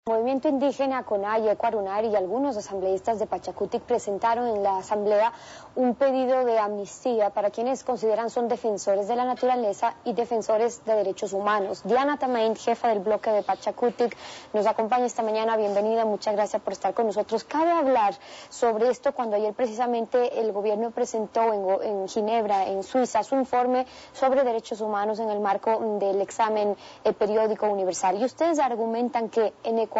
Movimiento indígena CONAIE, Ecuarunari y algunos asambleístas de Pachacutic presentaron en la asamblea un pedido de amnistía para quienes consideran son defensores de la naturaleza y defensores de derechos humanos. Diana Tamain, jefa del bloque de Pachacutic, nos acompaña esta mañana. Bienvenida, muchas gracias por estar con nosotros. Cabe hablar sobre esto cuando ayer precisamente el gobierno presentó en Ginebra, en Suiza, su informe sobre derechos humanos en el marco del examen periódico universal. Y ustedes argumentan que en Ecuador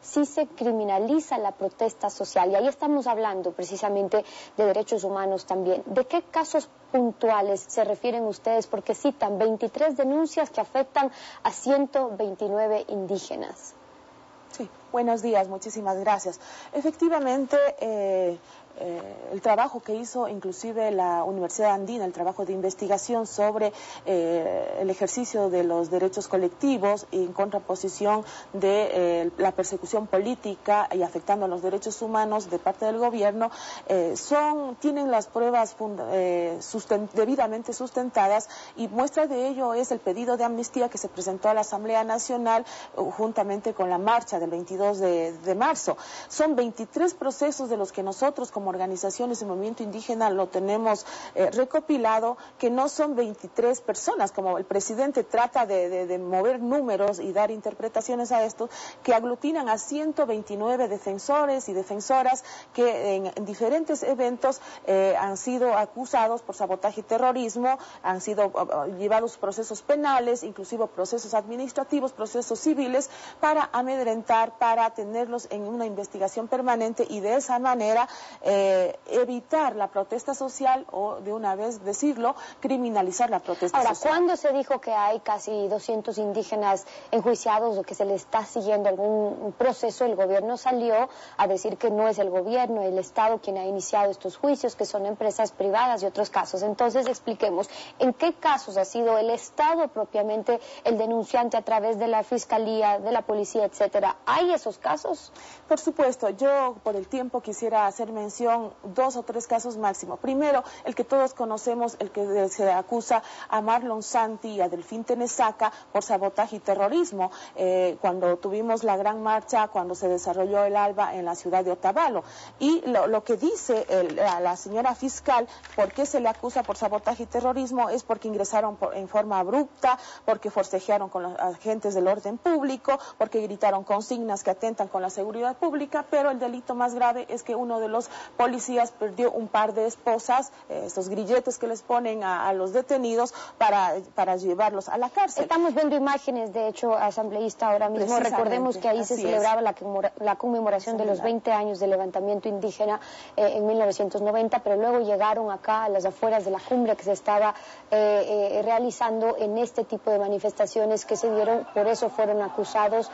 sí se criminaliza la protesta social, y ahí estamos hablando precisamente de derechos humanos también. ¿De qué casos puntuales se refieren ustedes? Porque citan 23 denuncias que afectan a 129 indígenas. Sí, buenos días, muchísimas gracias. Efectivamente, el trabajo que hizo inclusive la Universidad Andina, el trabajo de investigación sobre el ejercicio de los derechos colectivos en contraposición de la persecución política y afectando a los derechos humanos de parte del gobierno, tienen las pruebas debidamente sustentadas, y muestra de ello es el pedido de amnistía que se presentó a la Asamblea Nacional juntamente con la marcha del 22 de marzo. Son 23 procesos de los que nosotros como organizaciones de movimiento indígena lo tenemos recopilado, que no son 23 personas, como el presidente trata de mover números y dar interpretaciones a esto, que aglutinan a 129 defensores y defensoras que en diferentes eventos han sido acusados por sabotaje y terrorismo, han sido llevados procesos penales, inclusive procesos administrativos, procesos civiles, para amedrentar, para tenerlos en una investigación permanente y de esa manera evitar la protesta social, o de una vez decirlo, criminalizar la protesta social. Ahora, ¿cuándo se dijo que hay casi 200 indígenas enjuiciados o que se le está siguiendo algún proceso? El gobierno salió a decir que no es el gobierno, el Estado quien ha iniciado estos juicios, que son empresas privadas y otros casos. Entonces, expliquemos, ¿en qué casos ha sido el Estado propiamente el denunciante a través de la Fiscalía, de la Policía, etcétera? ¿Hay esos casos? Por supuesto, yo por el tiempo quisiera hacer mención 2 o 3 casos máximo. Primero, el que todos conocemos, el que se acusa a Marlon Santi y a Delfín Tenesaca por sabotaje y terrorismo, cuando tuvimos la gran marcha, cuando se desarrolló el ALBA en la ciudad de Otavalo. Y lo que dice la señora fiscal, ¿por qué se le acusa por sabotaje y terrorismo? Es porque ingresaron en forma abrupta, porque forcejearon con los agentes del orden público, porque gritaron consignas que atentan con la seguridad pública, pero el delito más grave es que uno de los policías perdió un par de esposas, estos grilletes que les ponen a los detenidos para llevarlos a la cárcel. Estamos viendo imágenes, de hecho, asambleísta ahora mismo. Recordemos que ahí se celebraba la conmemoración de los 20 años del levantamiento indígena en 1990, pero luego llegaron acá a las afueras de la cumbre que se estaba realizando en este tipo de manifestaciones que se dieron, por eso fueron acusados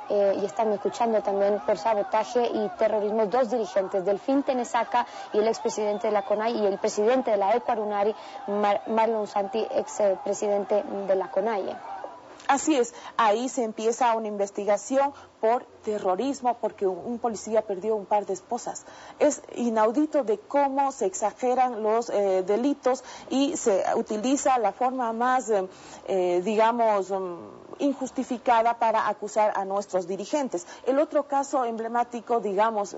y están escuchando también por sabotaje y terrorismo 2 dirigentes, Delfín Tenesaca y el expresidente de la CONAIE, y el presidente de la Ecuarunari, Marlon Santi, expresidente de la CONAIE. Así es, ahí se empieza una investigación por terrorismo, porque un policía perdió un par de esposas. Es inaudito de cómo se exageran los delitos y se utiliza la forma más, digamos, injustificada para acusar a nuestros dirigentes. El otro caso emblemático, digamos,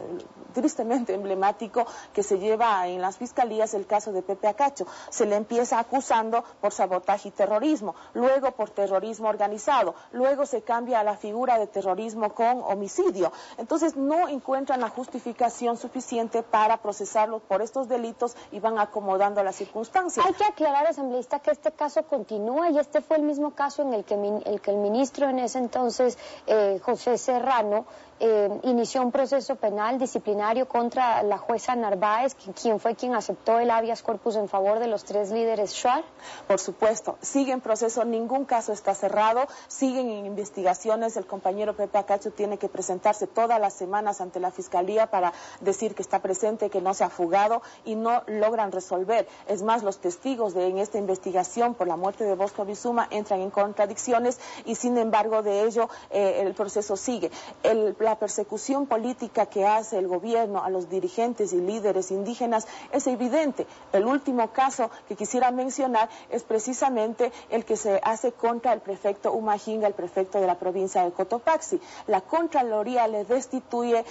tristemente emblemático, que se lleva en las fiscalías, el caso de Pepe Acacho. Se le empieza acusando por sabotaje y terrorismo, luego por terrorismo organizado, luego se cambia a la figura de terrorismo con homicidio. Entonces no encuentran la justificación suficiente para procesarlo por estos delitos y van acomodando las circunstancias. Hay que aclarar, asambleísta, que este caso continúa, y este fue el mismo caso en el que el ministro en ese entonces, José Serrano, inició un proceso penal disciplinario contra la jueza Narváez, quien aceptó el habeas corpus en favor de los 3 líderes Shuar. Por supuesto, sigue en proceso, ningún caso está cerrado, siguen en investigaciones. El compañero Pepe Acacho tiene que presentarse todas las semanas ante la Fiscalía para decir que está presente, que no se ha fugado, y no logran resolver. Es más, los testigos en esta investigación por la muerte de Bosco Bizuma entran en contradicciones y sin embargo de ello el proceso sigue. La la persecución política que hace el gobierno a los dirigentes y líderes indígenas es evidente. El último caso que quisiera mencionar es precisamente el que se hace contra el prefecto Humajinga, el prefecto de la provincia de Cotopaxi. La Contraloría le destituye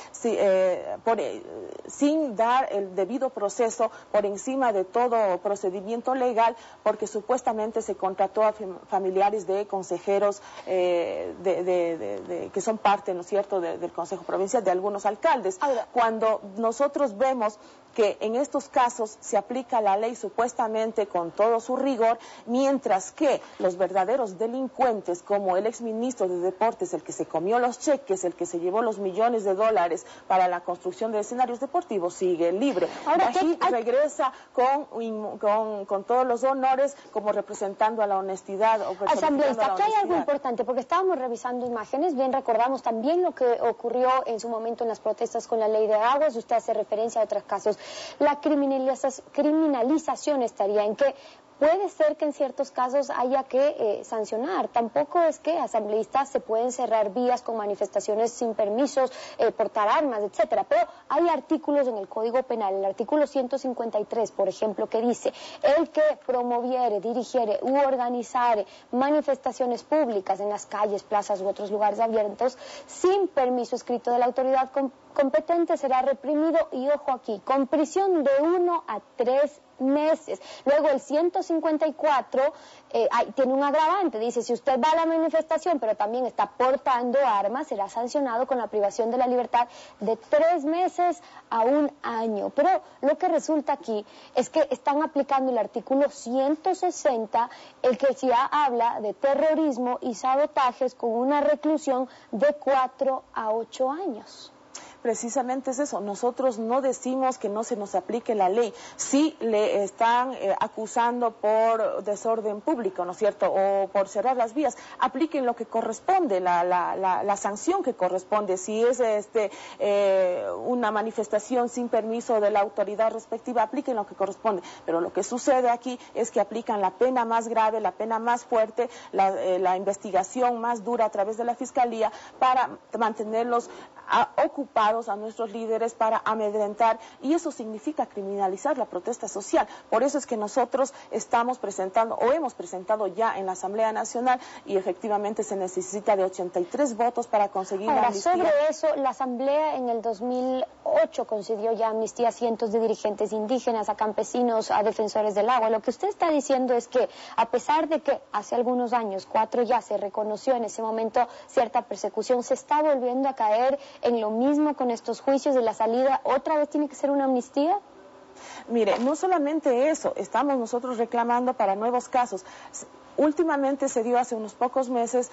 sin dar el debido proceso por encima de todo procedimiento legal, porque supuestamente se contrató a familiares de consejeros que son parte, ¿no es cierto?, del Consejo Provincial, de algunos alcaldes. Cuando nosotros vemos que en estos casos se aplica la ley supuestamente con todo su rigor, mientras que los verdaderos delincuentes, como el exministro de Deportes, el que se comió los cheques, el que se llevó los millones de dólares para la construcción de escenarios deportivos, sigue libre. Ahora regresa con todos los honores, como representando a la honestidad. Asambleísta, aquí hay algo importante, porque estábamos revisando imágenes, bien recordamos también lo que ocurrió en su momento en las protestas con la ley de aguas, usted hace referencia a otros casos. La criminalización estaría en que puede ser que en ciertos casos haya que sancionar. Tampoco es que asambleístas se pueden cerrar vías con manifestaciones sin permisos, portar armas, etcétera. Pero hay artículos en el Código Penal, el artículo 153, por ejemplo, que dice: el que promoviere, dirigiere u organizare manifestaciones públicas en las calles, plazas u otros lugares abiertos sin permiso escrito de la autoridad competente será reprimido, y ojo aquí, con prisión de 1 a 3 meses. Luego el 154 tiene un agravante, dice: si usted va a la manifestación pero también está portando armas, será sancionado con la privación de la libertad de 3 meses a 1 año. Pero lo que resulta aquí es que están aplicando el artículo 160, el que ya habla de terrorismo y sabotajes, con una reclusión de 4 a 8 años. Precisamente es eso, nosotros no decimos que no se nos aplique la ley, sí le están acusando por desorden público, ¿no es cierto?, o por cerrar las vías, apliquen lo que corresponde, la sanción que corresponde. Si es una manifestación sin permiso de la autoridad respectiva, apliquen lo que corresponde, pero lo que sucede aquí es que aplican la pena más grave, la pena más fuerte, la investigación más dura a través de la Fiscalía para mantenerlos ocupados a nuestros líderes, para amedrentar, y eso significa criminalizar la protesta social. Por eso es que nosotros estamos presentando, o hemos presentado ya en la Asamblea Nacional, y efectivamente se necesita de 83 votos para conseguir la amnistía. Sobre eso, la Asamblea en el 2008 concedió ya amnistía a cientos de dirigentes indígenas, a campesinos, a defensores del agua. Lo que usted está diciendo es que, a pesar de que hace algunos años, 4 ya, se reconoció en ese momento cierta persecución, se está volviendo a caer en lo mismo con estos juicios de la salida. ¿Otra vez tiene que ser una amnistía? Mire, no solamente eso, estamos nosotros reclamando para nuevos casos. Últimamente se dio hace unos pocos meses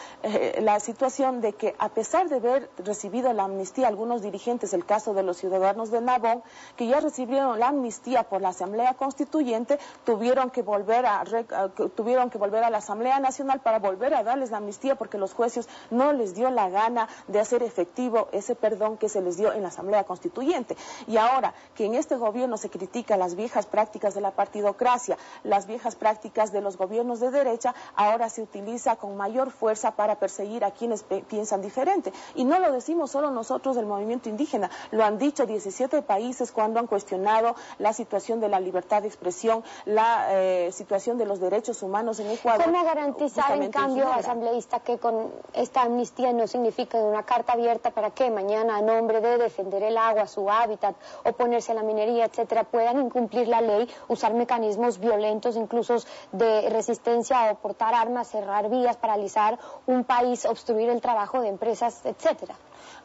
la situación de que, a pesar de haber recibido la amnistía algunos dirigentes, el caso de los ciudadanos de Nabón, que ya recibieron la amnistía por la Asamblea Constituyente, tuvieron que volver a la Asamblea Nacional para volver a darles la amnistía, porque los jueces no les dio la gana de hacer efectivo ese perdón que se les dio en la Asamblea Constituyente. Y ahora que en este gobierno se critica las viejas prácticas de la partidocracia, las viejas prácticas de los gobiernos de derecha, ahora se utiliza con mayor fuerza para perseguir a quienes piensan diferente. Y no lo decimos solo nosotros del movimiento indígena, lo han dicho 17 países cuando han cuestionado la situación de la libertad de expresión, la situación de los derechos humanos en Ecuador. ¿Cómo garantizar, en cambio, asambleísta, que con esta amnistía no significa una carta abierta para que mañana, a nombre de defender el agua, su hábitat, oponerse a la minería, etcétera, puedan incumplir la ley, usar mecanismos violentos, incluso de resistencia, o portar armas, cerrar vías, paralizar un país, obstruir el trabajo de empresas, etcétera?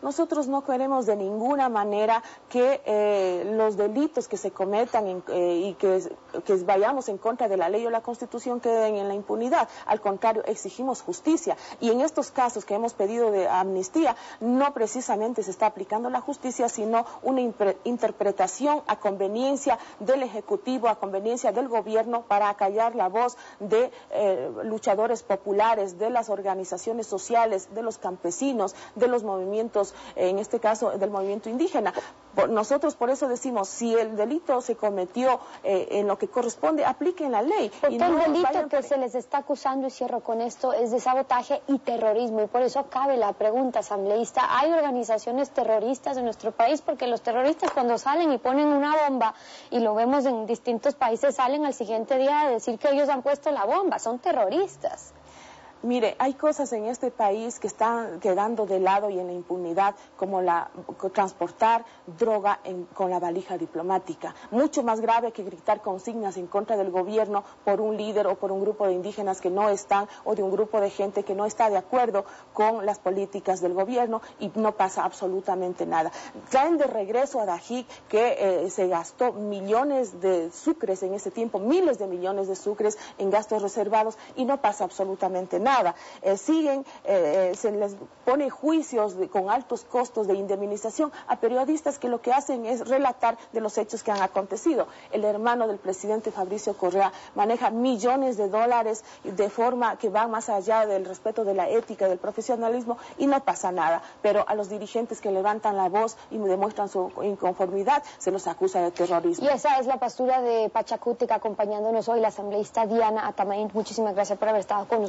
Nosotros no queremos de ninguna manera que los delitos que se cometan y que vayamos en contra de la ley o la Constitución queden en la impunidad. Al contrario, exigimos justicia. Y en estos casos que hemos pedido de amnistía, no precisamente se está aplicando la justicia, sino una interpretación a conveniencia del Ejecutivo, a conveniencia del Gobierno, para acallar la voz de luchadores populares, de las organizaciones sociales, de los campesinos, de los movimientos movimientos, en este caso del movimiento indígena. Nosotros por eso decimos, si el delito se cometió en lo que corresponde, apliquen la ley. Porque el delito que se les está acusando, y cierro con esto, es de sabotaje y terrorismo. Y por eso cabe la pregunta, asambleísta, ¿hay organizaciones terroristas en nuestro país? Porque los terroristas cuando salen y ponen una bomba, y lo vemos en distintos países, salen al siguiente día a decir que ellos han puesto la bomba, son terroristas. Mire, hay cosas en este país que están quedando de lado y en la impunidad, como transportar droga con la valija diplomática. Mucho más grave que gritar consignas en contra del gobierno por un líder o por un grupo de indígenas que no están, o de un grupo de gente que no está de acuerdo con las políticas del gobierno, y no pasa absolutamente nada. Traen de regreso a Dajic, que se gastó millones de sucres en ese tiempo, miles de millones de sucres en gastos reservados, y no pasa absolutamente nada. Se les pone juicios con altos costos de indemnización a periodistas que lo que hacen es relatar de los hechos que han acontecido. El hermano del presidente, Fabricio Correa, maneja millones de dólares de forma que va más allá del respeto de la ética, del profesionalismo, y no pasa nada. Pero a los dirigentes que levantan la voz y demuestran su inconformidad, se los acusa de terrorismo. Y esa es la postura de Pachakutik, acompañándonos hoy la asambleísta Diana Atamain. Muchísimas gracias por haber estado con nosotros.